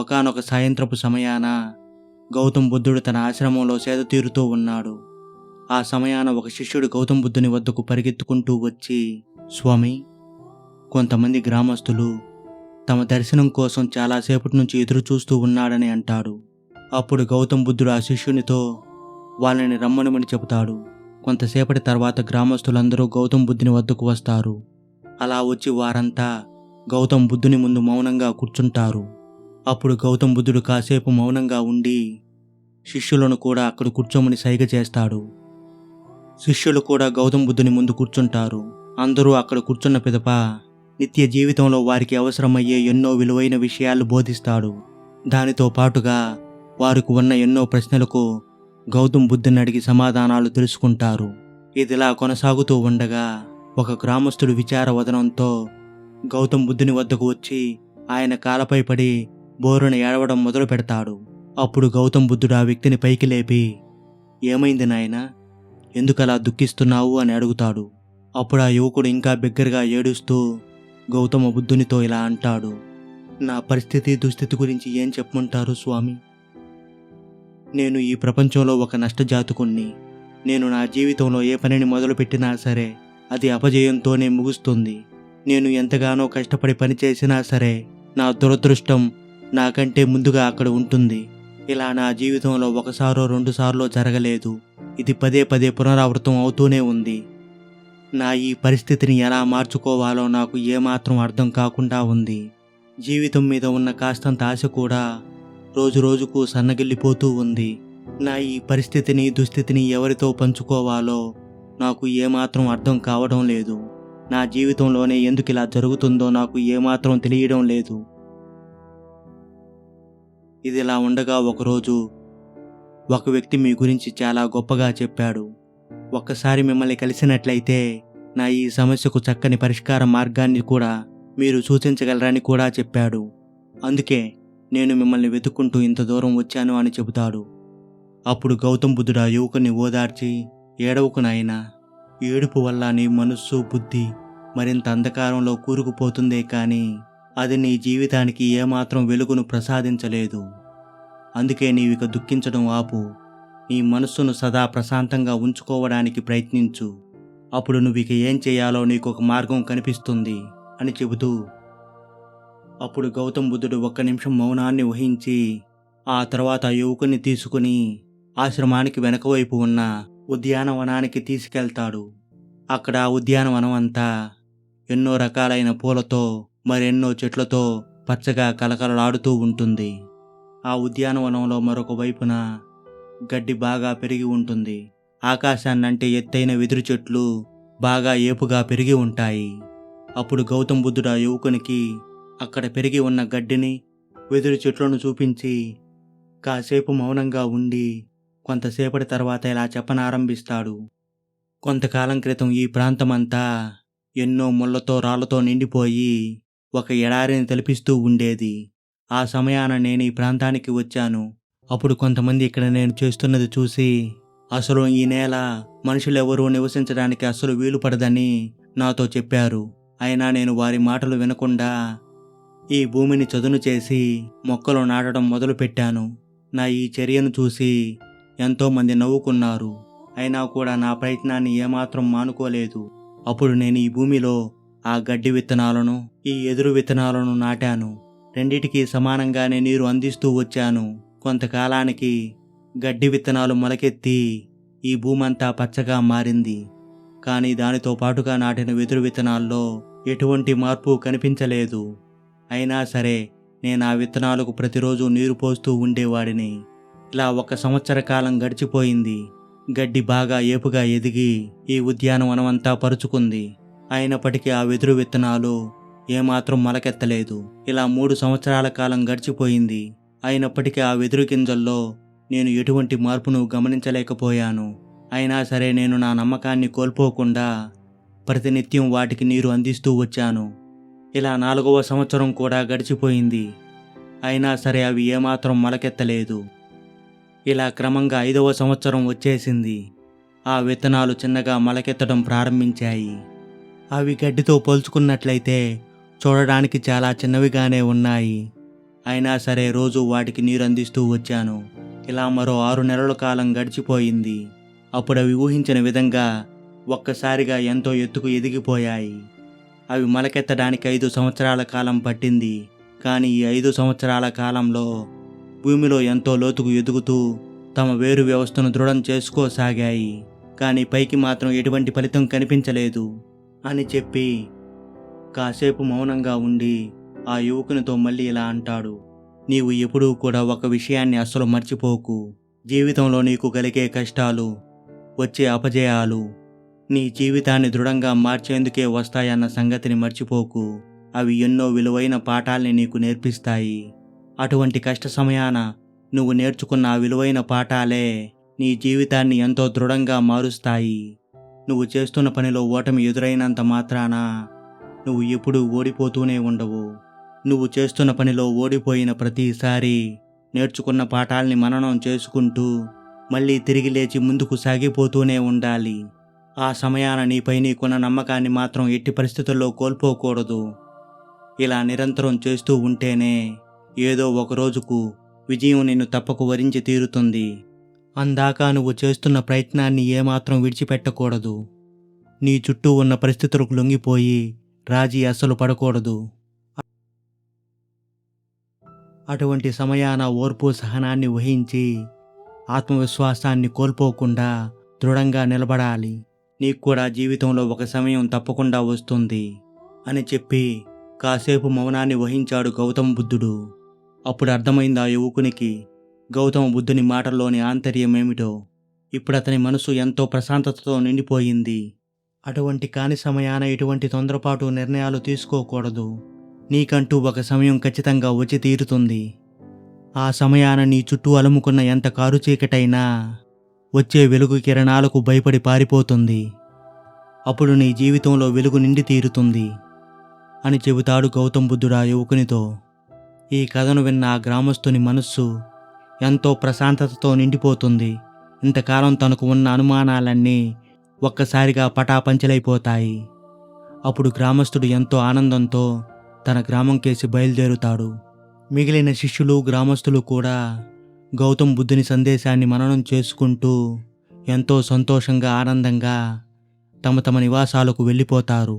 ఒకానొక సాయంత్రపు సమయాన గౌతమ్ బుద్ధుడు తన ఆశ్రమంలో సేద తీరుతూ ఉన్నాడు. ఆ సమయాన ఒక శిష్యుడు గౌతమ్ బుద్ధుని వద్దకు పరిగెత్తుకుంటూ వచ్చి, స్వామి, కొంతమంది గ్రామస్తులు తమ దర్శనం కోసం చాలాసేపటి నుంచి ఎదురు చూస్తూ ఉన్నాడని అంటాడు. అప్పుడు గౌతమ్ బుద్ధుడు ఆ శిష్యునితో వాళ్ళని రమ్మనమని చెబుతాడు. కొంతసేపటి తర్వాత గ్రామస్తులందరూ గౌతమ్ బుద్ధుని వద్దకు వస్తారు. అలా వచ్చి వారంతా గౌతమ్ బుద్ధుని ముందు మౌనంగా కూర్చుంటారు. అప్పుడు గౌతమ్ బుద్ధుడు కాసేపు మౌనంగా ఉండి శిష్యులను కూడా అక్కడ కూర్చోమని సైగ చేస్తాడు. శిష్యులు కూడా గౌతమ్ బుద్ధుని ముందు కూర్చుంటారు. అందరూ అక్కడ కూర్చున్న పిదప నిత్య జీవితంలో వారికి అవసరమయ్యే ఎన్నో విలువైన విషయాలు బోధిస్తాడు. దానితో పాటుగా వారికి ఉన్న ఎన్నో ప్రశ్నలకు గౌతమ్ బుద్ధుని అడిగి సమాధానాలు తెలుసుకుంటారు. ఇదిలా కొనసాగుతూ ఉండగా ఒక గ్రామస్తుడు విచారవదనంతో గౌతమ్ బుద్ధుని వద్దకు వచ్చి ఆయన కాలపై పడి బోరున ఏడవడం మొదలు పెడతాడు. అప్పుడు గౌతమ్ బుద్ధుడు ఆ వ్యక్తిని పైకి లేపి, ఏమైంది నాయనా, ఎందుకలా దుఃఖిస్తున్నావు అని అడుగుతాడు. అప్పుడు ఆ యువకుడు ఇంకా బిగ్గరగా ఏడుస్తూ గౌతమ బుద్ధునితో ఇలా అంటాడు, నా పరిస్థితి దుస్థితి గురించి ఏం చెప్పమంటారు స్వామి? నేను ఈ ప్రపంచంలో ఒక నష్టజాతకుణ్ణి. నేను నా జీవితంలో ఏ పనిని మొదలుపెట్టినా సరే అది అపజయంతోనే ముగుస్తుంది. నేను ఎంతగానో కష్టపడి పని చేసినా సరే నా దురదృష్టం నాకంటే ముందుగా అక్కడ ఉంటుంది. ఇలా నా జీవితంలో ఒకసారో రెండుసార్లు జరగలేదు. ఇది పదే పదే పునరావృతం అవుతూనే ఉంది. నా ఈ పరిస్థితిని ఎలా మార్చుకోవాలో నాకు ఏమాత్రం అర్థం కాకుండా ఉంది. జీవితం మీద ఉన్న కాస్తంత ఆశ కూడా రోజు రోజుకు సన్నగిల్లిపోతూ ఉంది. నా ఈ పరిస్థితిని దుస్థితిని ఎవరితో పంచుకోవాలో నాకు ఏమాత్రం అర్థం కావడం లేదు. నా జీవితంలోనే ఎందుకు ఇలా జరుగుతుందో నాకు ఏమాత్రం తెలియడం లేదు. ఇదిలా ఉండగా ఒకరోజు ఒక వ్యక్తి మీ గురించి చాలా గొప్పగా చెప్పాడు. ఒక్కసారి మిమ్మల్ని కలిసినట్లయితే నా ఈ సమస్యకు చక్కని పరిష్కార మార్గాన్ని కూడా మీరు సూచించగలరని కూడా చెప్పాడు. అందుకే నేను మిమ్మల్ని వెతుక్కుంటూ ఇంత దూరం వచ్చాను అని చెబుతాడు. అప్పుడు గౌతమ్ బుద్ధుడు ఆ యువకుని ఓదార్చి, ఏడవకు నాయనా, ఏడుపు వల్ల నీ మనస్సు బుద్ధి మరింత అంధకారంలో కూరుకుపోతుందే కానీ అది నీ జీవితానికి ఏమాత్రం వెలుగును ప్రసాదించలేదు. అందుకే నీవిక దుఃఖించడం ఆపు. నీ మనస్సును సదా ప్రశాంతంగా ఉంచుకోవడానికి ప్రయత్నించు. అప్పుడు నువ్విక ఏం చేయాలో నీకొక మార్గం కనిపిస్తుంది అని చెబుతూ అప్పుడు గౌతమ్ బుద్ధుడు ఒక్క నిమిషం మౌనాన్ని వహించి ఆ తర్వాత ఆ యువకుని తీసుకుని ఆశ్రమానికి వెనకవైపు ఉన్న ఉద్యానవనానికి తీసుకెళ్తాడు. అక్కడ ఆ ఉద్యానవనం అంతా ఎన్నో రకాలైన పూలతో మరెన్నో చెట్లతో పచ్చగా కలకలలాడుతూ ఉంటుంది. ఆ ఉద్యానవనంలో మరొక వైపున గడ్డి బాగా పెరిగి ఉంటుంది. ఆకాశాన్నంటే ఎత్తైన వెదురు చెట్లు బాగా ఏపుగా పెరిగి ఉంటాయి. అప్పుడు గౌతమ్ బుద్ధుడు ఆ యువకునికి అక్కడ పెరిగి ఉన్న గడ్డిని వెదురు చెట్లను చూపించి కాసేపు మౌనంగా ఉండి కొంతసేపటి తర్వాత ఇలా చెప్పనారంభిస్తాడు. కొంతకాలం క్రితం ఈ ప్రాంతమంతా ఎన్నో ముళ్లతో రాళ్లతో నిండిపోయి ఒక ఎడారిని తలపిస్తూ ఉండేది. ఆ సమయాన నేను ఈ ప్రాంతానికి వచ్చాను. అప్పుడు కొంతమంది ఇక్కడ నేను చేస్తున్నది చూసి అసలు ఈ నేల మనుషులెవరూ నివసించడానికి అస్సలు వీలు పడదని నాతో చెప్పారు. అయినా నేను వారి మాటలు వినకుండా ఈ భూమిని చదును చేసి మొక్కలు నాటడం మొదలుపెట్టాను. నా ఈ చర్యను చూసి ఎంతోమంది నవ్వుకున్నారు. అయినా కూడా నా ప్రయత్నాన్ని ఏమాత్రం మానుకోలేదు. అప్పుడు నేను ఈ భూమిలో ఆ గడ్డి విత్తనాలను ఈ ఎదురు విత్తనాలను నాటాను. రెండిటికి సమానంగానే నీరు అందిస్తూ వచ్చాను. కొంతకాలానికి గడ్డి విత్తనాలు మొలకెత్తి ఈ భూమంతా పచ్చగా మారింది. కానీ దానితో పాటుగా నాటిన వెదురు విత్తనాల్లో ఎటువంటి మార్పు కనిపించలేదు. అయినా సరే నేను ఆ విత్తనాలకు ప్రతిరోజు నీరు పోస్తూ ఉండేవాడిని. ఇలా 1 సంవత్సర కాలం గడిచిపోయింది. గడ్డి బాగా ఏపుగా ఎదిగి ఈ ఉద్యానవనమంతా పరుచుకుంది. అయినప్పటికీ ఆ వెదురు విత్తనాలు ఏమాత్రం మొలకెత్తలేదు. ఇలా 3 సంవత్సరాల కాలం గడిచిపోయింది. అయినప్పటికీ ఆ వెదురు గింజల్లో నేను ఎటువంటి మార్పును గమనించలేకపోయాను. అయినా సరే నేను నా నమ్మకాన్ని కోల్పోకుండా ప్రతినిత్యం వాటికి నీరు అందిస్తూ వచ్చాను. ఇలా 4వ సంవత్సరం కూడా గడిచిపోయింది. అయినా సరే అవి ఏమాత్రం మొలకెత్తలేదు. ఇలా క్రమంగా 5వ సంవత్సరం వచ్చేసింది. ఆ విత్తనాలు చిన్నగా మొలకెత్తడం ప్రారంభించాయి. అవి గడ్డితో పోల్చుకున్నట్లయితే చూడడానికి చాలా చిన్నవిగానే ఉన్నాయి. అయినా సరే రోజు వాటికి నీరు అందిస్తూ వచ్చాను. ఇలా మరో 6 నెలల కాలం గడిచిపోయింది. అప్పుడు అవి ఊహించిన విధంగా ఒక్కసారిగా ఎంతో ఎత్తుకు ఎదిగిపోయాయి. అవి మొలకెత్తడానికి 5 సంవత్సరాల కాలం పట్టింది. కానీ ఈ 5 సంవత్సరాల కాలంలో భూమిలో ఎంతో లోతుకు ఎదుగుతూ తమ వేరు వ్యవస్థను దృఢం చేసుకోసాగాయి. కానీ పైకి మాత్రం ఎటువంటి ఫలితం కనిపించలేదు అని చెప్పి కాసేపు మౌనంగా ఉండి ఆ యువకునితో మళ్ళీ ఇలా అంటాడు. నీవు ఎప్పుడూ కూడా ఒక విషయాన్ని అస్సలు మర్చిపోకు. జీవితంలో నీకు కలిగే కష్టాలు, వచ్చే అపజయాలు నీ జీవితాన్ని దృఢంగా మార్చేందుకే వస్తాయన్న సంగతిని మర్చిపోకు. అవి ఎన్నో విలువైన పాఠాల్ని నీకు నేర్పిస్తాయి. అటువంటి కష్ట సమయాన నువ్వు నేర్చుకున్న ఆ విలువైన పాఠాలే నీ జీవితాన్ని ఎంతో దృఢంగా మారుస్తాయి. నువ్వు చేస్తున్న పనిలో ఓటమి ఎదురైనంత మాత్రాన నువ్వు ఎప్పుడూ ఓడిపోతూనే ఉండవు. నువ్వు చేస్తున్న పనిలో ఓడిపోయిన ప్రతిసారి నేర్చుకున్న పాఠాల్ని మననం చేసుకుంటూ మళ్ళీ తిరిగి లేచి ముందుకు సాగిపోతూనే ఉండాలి. ఆ సమయాన నీపై నీకున్న నమ్మకాన్ని మాత్రం ఎట్టి పరిస్థితుల్లో కోల్పోకూడదు. ఇలా నిరంతరం చేస్తూ ఉంటేనే ఏదో ఒక రోజుకు విజయం నిన్ను తప్పక వరించి తీరుతుంది. అందాక నువ్వు చేస్తున్న ప్రయత్నాన్ని ఏమాత్రం విడిచిపెట్టకూడదు. నీ చుట్టూ ఉన్న పరిస్థితులకు లొంగిపోయి రాజీ అస్సలు పడకూడదు. అటువంటి సమయాన ఓర్పు సహనాన్ని వహించి ఆత్మవిశ్వాసాన్ని కోల్పోకుండా దృఢంగా నిలబడాలి. నీకు కూడా జీవితంలో ఒక సమయం తప్పకుండా వస్తుంది అని చెప్పి కాసేపు మౌనాన్ని వహించాడు గౌతమ బుద్ధుడు. అప్పుడు అర్థమైంది ఆ యువకునికి గౌతమ బుద్ధుని మాటల్లోని ఆంతర్యమేమిటో. ఇప్పుడు అతని మనసు ఎంతో ప్రశాంతతతో నిండిపోయింది. అటువంటి కాని సమయాన ఎటువంటి తొందరపాటు నిర్ణయాలు తీసుకోకూడదు. నీకంటూ ఒక సమయం ఖచ్చితంగా వచ్చి తీరుతుంది. ఆ సమయాన నీ చుట్టూ అలుముకున్న ఎంత కారు చీకటైనా వచ్చే వెలుగు కిరణాలకు భయపడి పారిపోతుంది. అప్పుడు నీ జీవితంలో వెలుగు నిండి తీరుతుంది అని చెబుతాడు గౌతమ బుద్ధుడు ఆ యువకునితో. ఈ కథను విన్న ఆ గ్రామస్తుని మనస్సు ఎంతో ప్రశాంతతతో నిండిపోతుంది. ఇంతకాలం తనకు ఉన్న అనుమానాలన్నీ ఒక్కసారిగా పటాపంచలైపోతాయి. అప్పుడు గ్రామస్తుడు ఎంతో ఆనందంతో తన గ్రామం కేసి బయలుదేరుతాడు. మిగిలిన శిష్యులు గ్రామస్తులు కూడా గౌతమ బుద్ధుని సందేశాన్ని మననం చేసుకుంటూ ఎంతో సంతోషంగా ఆనందంగా తమ తమ నివాసాలకు వెళ్ళిపోతారు.